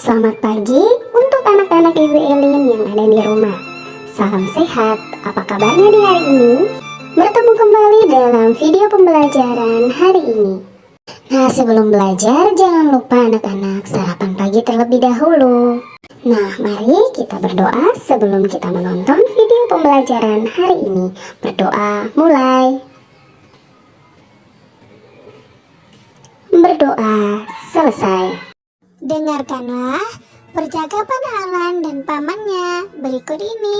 Selamat pagi untuk anak-anak Ibu Elin yang ada di rumah. Salam sehat, apa kabarnya di hari ini? Bertemu kembali dalam video pembelajaran hari ini. Nah, sebelum belajar jangan lupa anak-anak sarapan pagi terlebih dahulu. Nah, mari kita berdoa sebelum kita menonton video pembelajaran hari ini. Berdoa mulai. Berdoa selesai. Dengarkanlah percakapan Alan dan pamannya berikut ini.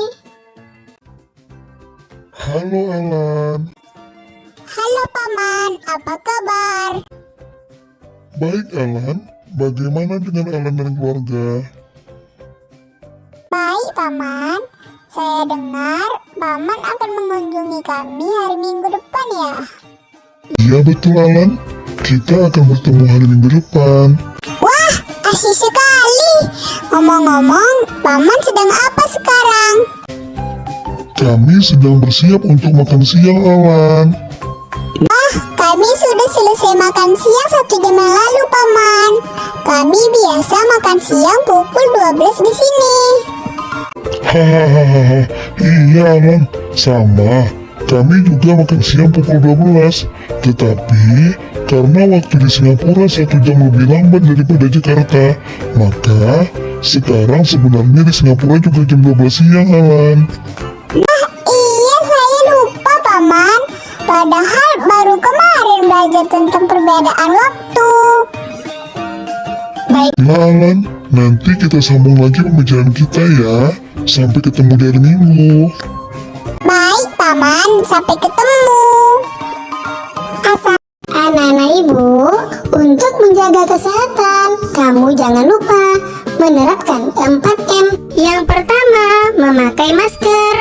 Halo Alan. Halo paman, apa kabar? Baik Alan, bagaimana dengan Alan dan keluarga? Baik paman, saya dengar paman akan mengunjungi kami hari Minggu depan ya? Iya betul Alan, kita akan bertemu hari Minggu depan. Wah, asik sekali. Ngomong-ngomong, paman sedang apa sekarang? Kami sedang bersiap untuk makan siang Alan. Kami sudah selesai makan siang 1 jam yang lalu paman. Kami biasa makan siang pukul 12 di sini. Hahaha, iya Alan, sama. Kami juga makan siang pukul 12. Tetapi karena waktu di Singapura 1 jam lebih lambat daripada Jakarta, maka sekarang sebenarnya di Singapura juga jam 12 siang Alan. Iya, saya lupa paman. Padahal baru kemarin belajar tentang perbedaan waktu. Nah Alan, nanti kita sambung lagi pembicaraan kita ya. Sampai ketemu di hari Minggu. Baik paman, sampai ketemu. Anak-anak ibu, untuk menjaga kesehatan, kamu jangan lupa menerapkan 4M. Yang pertama, memakai masker.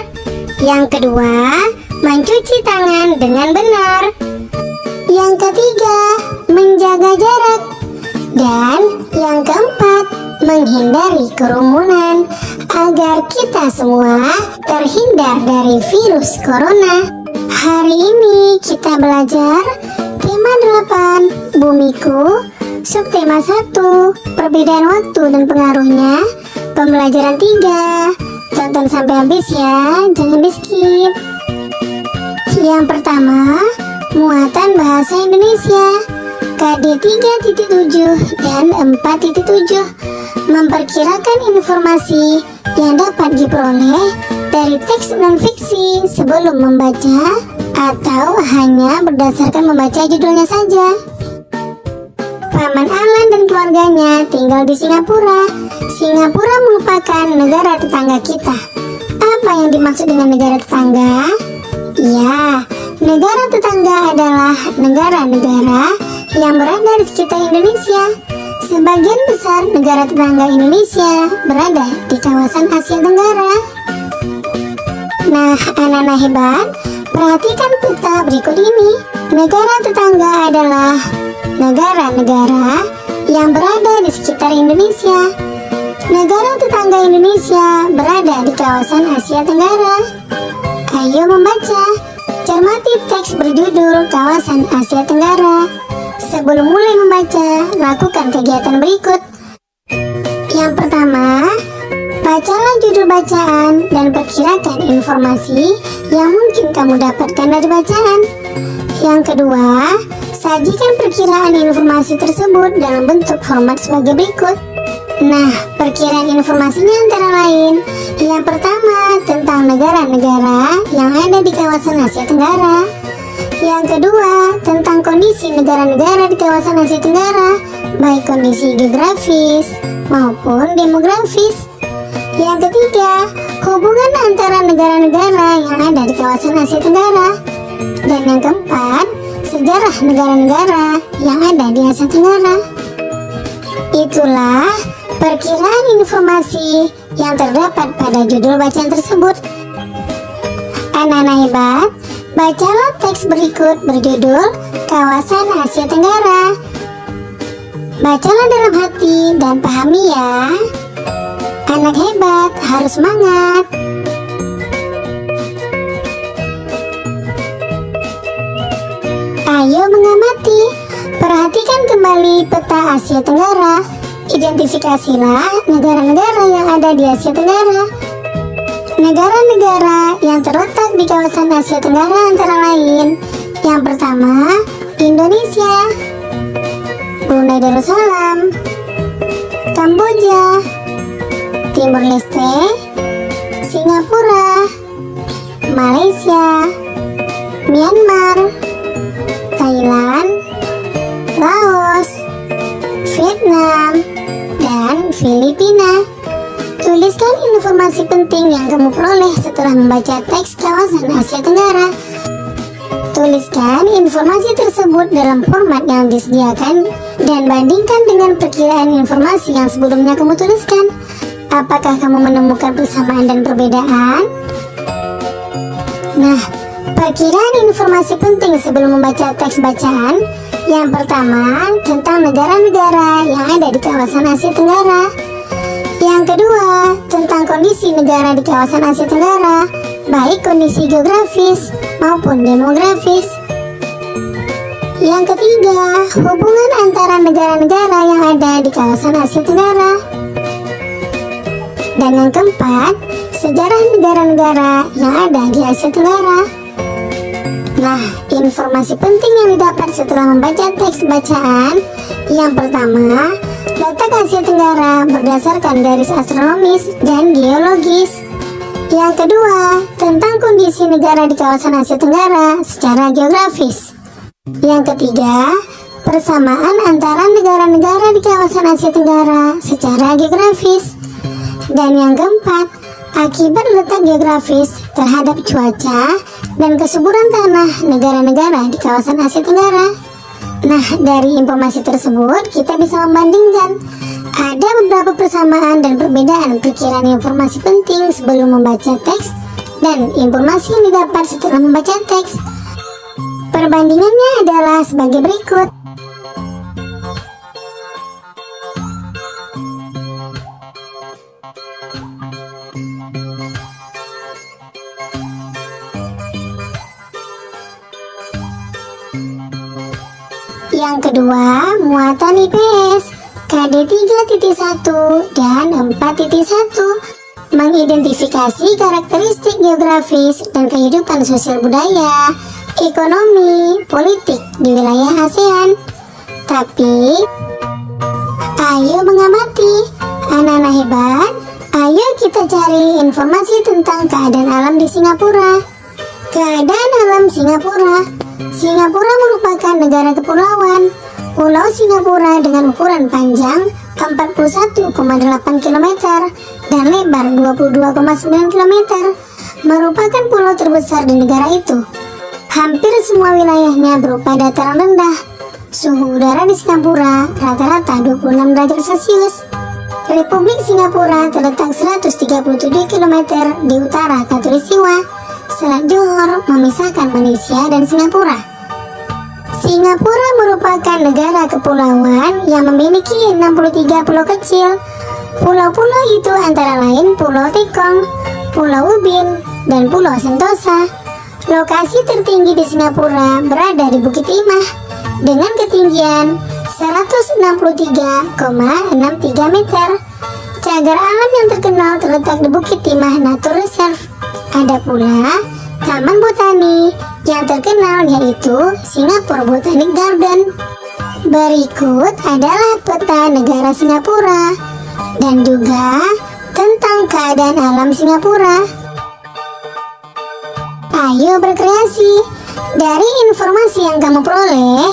Yang kedua, mencuci tangan dengan benar. Yang ketiga, menjaga jarak. Dan yang keempat, menghindari kerumunan agar kita semua terhindar dari virus corona. Hari ini kita belajar tema 8, Bumiku, subtema 1, perbedaan waktu dan pengaruhnya, pembelajaran 3. Tonton sampai habis ya, jangan di skip. Yang pertama, muatan bahasa Indonesia KD 3.7 dan 4.7, memperkirakan informasi yang dapat diperoleh dari teks non-fiksi sebelum membaca atau hanya berdasarkan membaca judulnya saja. Paman Alan dan keluarganya tinggal di Singapura. Singapura merupakan negara tetangga kita. Apa yang dimaksud dengan negara tetangga? Ya, negara tetangga adalah negara-negara yang berada di sekitar Indonesia. Sebagian besar negara tetangga Indonesia berada di kawasan Asia Tenggara. Nah, anak-anak hebat, perhatikan peta berikut ini. Negara tetangga adalah negara-negara yang berada di sekitar Indonesia. Negara tetangga Indonesia berada di kawasan Asia Tenggara. Ayo membaca. Cermati teks berjudul Kawasan Asia Tenggara. Sebelum mulai membaca, lakukan kegiatan berikut. Yang pertama, bacalah judul bacaan dan perkirakan informasi yang mungkin kamu dapatkan dari bacaan. Yang kedua, sajikan perkiraan informasi tersebut dalam bentuk format sebagai berikut. Nah, perkiraan informasinya antara lain: yang pertama, tentang negara-negara yang ada di kawasan Asia Tenggara. Yang kedua, tentang kondisi negara-negara di kawasan Asia Tenggara, baik kondisi geografis maupun demografis. Yang ketiga, hubungan antara negara-negara yang ada di kawasan Asia Tenggara. Dan yang keempat, sejarah negara-negara yang ada di Asia Tenggara. Itulah perkiraan informasi yang terdapat pada judul bacaan tersebut. Anak-anak hebat, bacalah teks berikut berjudul Kawasan Asia Tenggara. Bacalah dalam hati dan pahami ya. Anak hebat harus semangat. Ayo mengamati, perhatikan kembali peta Asia Tenggara. Identifikasilah negara-negara yang ada di Asia Tenggara. Negara-negara yang terletak di kawasan Asia Tenggara antara lain: yang pertama, Indonesia, Brunei Darussalam, Kamboja, Timur Leste, Singapura, Malaysia, Myanmar, Thailand, Laos, Vietnam, dan Filipina. Tuliskan informasi penting yang kamu peroleh setelah membaca teks kawasan Asia Tenggara. Tuliskan informasi tersebut dalam format yang disediakan dan bandingkan dengan perkiraan informasi yang sebelumnya kamu tuliskan. Apakah kamu menemukan persamaan dan perbedaan? Nah, perkiraan informasi penting sebelum membaca teks bacaan. Yang pertama, tentang negara-negara yang ada di kawasan Asia Tenggara. Yang kedua, tentang kondisi negara di kawasan Asia Tenggara, baik kondisi geografis maupun demografis. Yang ketiga, hubungan antara negara-negara yang ada di kawasan Asia Tenggara. Dan yang keempat, sejarah negara-negara yang ada di Asia Tenggara. Nah, informasi penting yang didapat setelah membaca teks bacaan. Yang pertama, letak Asia Tenggara berdasarkan garis astronomis dan geologis. Yang kedua, tentang kondisi negara di kawasan Asia Tenggara secara geografis. Yang ketiga, persamaan antara negara-negara di kawasan Asia Tenggara secara geografis. Dan yang keempat, akibat letak geografis terhadap cuaca dan kesuburan tanah negara-negara di kawasan Asia Tenggara. Nah, dari informasi tersebut kita bisa membandingkan ada beberapa persamaan dan perbedaan perkiraan informasi penting sebelum membaca teks dan informasi yang didapat setelah membaca teks. Perbandingannya adalah sebagai berikut. Yang kedua, muatan IPS KD 3.1 dan 4.1 mengidentifikasi karakteristik geografis dan kehidupan sosial budaya, ekonomi, politik di wilayah ASEAN. Tapi, ayo mengamati, anak-anak hebat, ayo kita cari informasi tentang keadaan alam di Singapura. Keadaan alam Singapura. Singapura merupakan negara kepulauan. Pulau Singapura dengan ukuran panjang 41,8 km dan lebar 22,9 km merupakan pulau terbesar di negara itu. Hampir semua wilayahnya berupa dataran rendah. Suhu udara di Singapura rata-rata 26 derajat Celcius. Republik Singapura terletak 137 km di utara Khatulistiwa. Selat Johor memisahkan Malaysia dan Singapura. Singapura merupakan negara kepulauan yang memiliki 63 pulau kecil. Pulau-pulau itu antara lain Pulau Tekong, Pulau Ubin, dan Pulau Sentosa. Lokasi tertinggi di Singapura berada di Bukit Timah dengan ketinggian 163,63 meter. Cagar alam yang terkenal terletak di Bukit Timah Nature Reserve. Ada pula Taman Botani yang terkenal yaitu Singapore Botanic Garden. Berikut adalah peta negara Singapura dan juga tentang keadaan alam Singapura. Ayo berkreasi. Dari informasi yang kamu peroleh,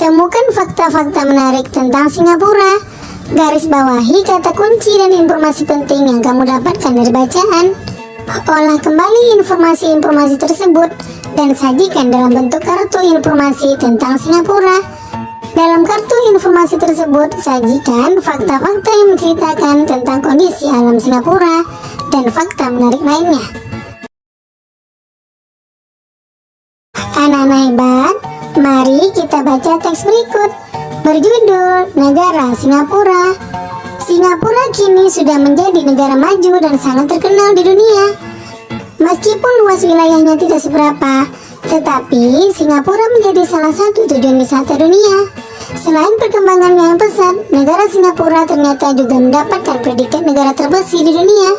temukan fakta-fakta menarik tentang Singapura. Garis bawahi kata kunci dan informasi penting yang kamu dapatkan dari bacaan. Olah kembali informasi-informasi tersebut dan sajikan dalam bentuk kartu informasi tentang Singapura. Dalam kartu informasi tersebut, sajikan fakta-fakta yang menceritakan tentang kondisi alam Singapura dan fakta menarik lainnya. Anak-anak hebat, mari kita baca teks berikut berjudul Negara Singapura. Singapura kini sudah menjadi negara maju dan sangat terkenal di dunia. Meskipun luas wilayahnya tidak seberapa, tetapi Singapura menjadi salah satu tujuan wisata dunia. Selain perkembangannya yang pesat, negara Singapura ternyata juga mendapatkan predikat negara terbersih di dunia.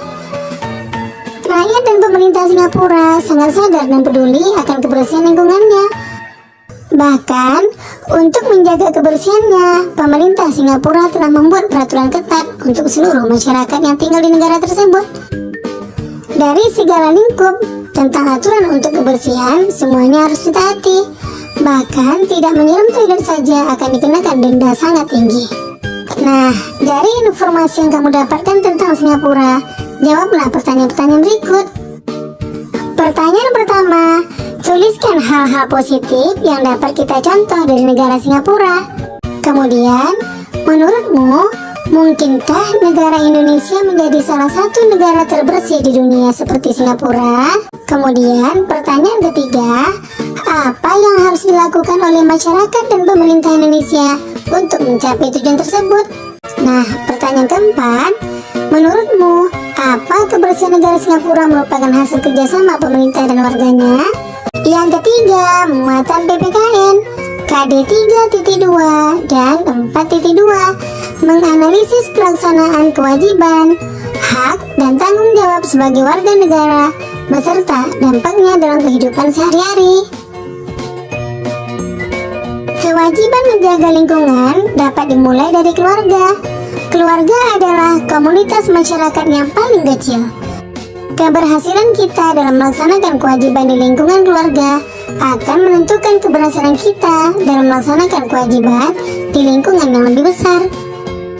Rakyat dan pemerintah Singapura sangat sadar dan peduli akan kebersihan lingkungannya. Bahkan, untuk menjaga kebersihannya, pemerintah Singapura telah membuat peraturan ketat untuk seluruh masyarakat yang tinggal di negara tersebut. Dari segala lingkup tentang aturan untuk kebersihan, semuanya harus ditaati. Bahkan, tidak menyiram toilet saja akan dikenakan denda sangat tinggi. Nah, dari informasi yang kamu dapatkan tentang Singapura, jawablah pertanyaan-pertanyaan berikut. Pertanyaan pertama, tuliskan hal-hal positif yang dapat kita contoh dari negara Singapura. Kemudian, menurutmu, mungkinkah negara Indonesia menjadi salah satu negara terbersih di dunia seperti Singapura? Kemudian, pertanyaan ketiga, apa yang harus dilakukan oleh masyarakat dan pemerintah Indonesia untuk mencapai tujuan tersebut? Nah, pertanyaan keempat, menurutmu, apa kebersihan negara Singapura merupakan hasil kerjasama pemerintah dan warganya? Yang ketiga, muatan PPKN KD 3.2 dan 4.2 menganalisis pelaksanaan kewajiban, hak, dan tanggung jawab sebagai warga negara beserta dampaknya dalam kehidupan sehari-hari. Kewajiban menjaga lingkungan dapat dimulai dari keluarga. Keluarga adalah komunitas masyarakat yang paling kecil. Keberhasilan kita dalam melaksanakan kewajiban di lingkungan keluarga akan menentukan keberhasilan kita dalam melaksanakan kewajiban di lingkungan yang lebih besar.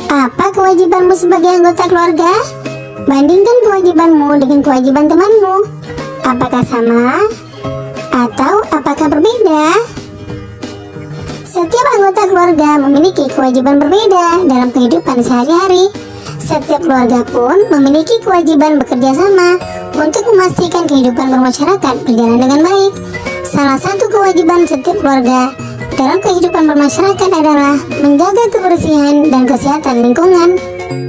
Apa kewajibanmu sebagai anggota keluarga? Bandingkan kewajibanmu dengan kewajiban temanmu. Apakah sama? Atau apakah berbeda? Setiap anggota keluarga memiliki kewajiban berbeda dalam kehidupan sehari-hari. Setiap keluarga pun memiliki kewajiban bekerja sama untuk memastikan kehidupan bermasyarakat berjalan dengan baik. Salah satu kewajiban setiap keluarga dalam kehidupan bermasyarakat adalah menjaga kebersihan dan kesehatan lingkungan.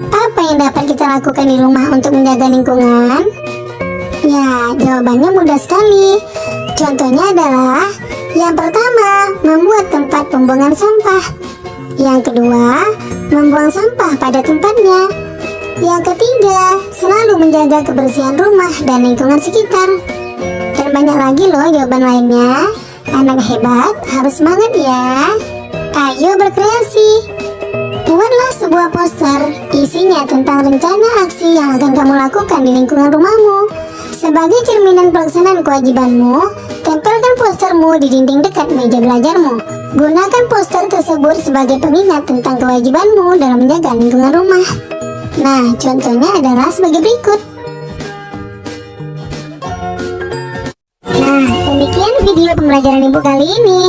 Apa yang dapat kita lakukan di rumah untuk menjaga lingkungan? Ya, jawabannya mudah sekali. Contohnya adalah, yang pertama, membuat tempat pembuangan sampah. Yang kedua, membuang sampah pada tempatnya. Yang ketiga, selalu menjaga kebersihan rumah dan lingkungan sekitar. Dan banyak lagi loh jawaban lainnya. Anak hebat harus semangat ya. Ayo berkreasi. Buatlah sebuah poster, isinya tentang rencana aksi yang akan kamu lakukan di lingkungan rumahmu. Sebagai cerminan pelaksanaan kewajibanmu, tempelkan postermu di dinding dekat meja belajarmu. Gunakan poster tersebut sebagai pengingat tentang kewajibanmu dalam menjaga lingkungan rumah. Nah, contohnya adalah sebagai berikut. Nah, demikian video pembelajaran ibu kali ini.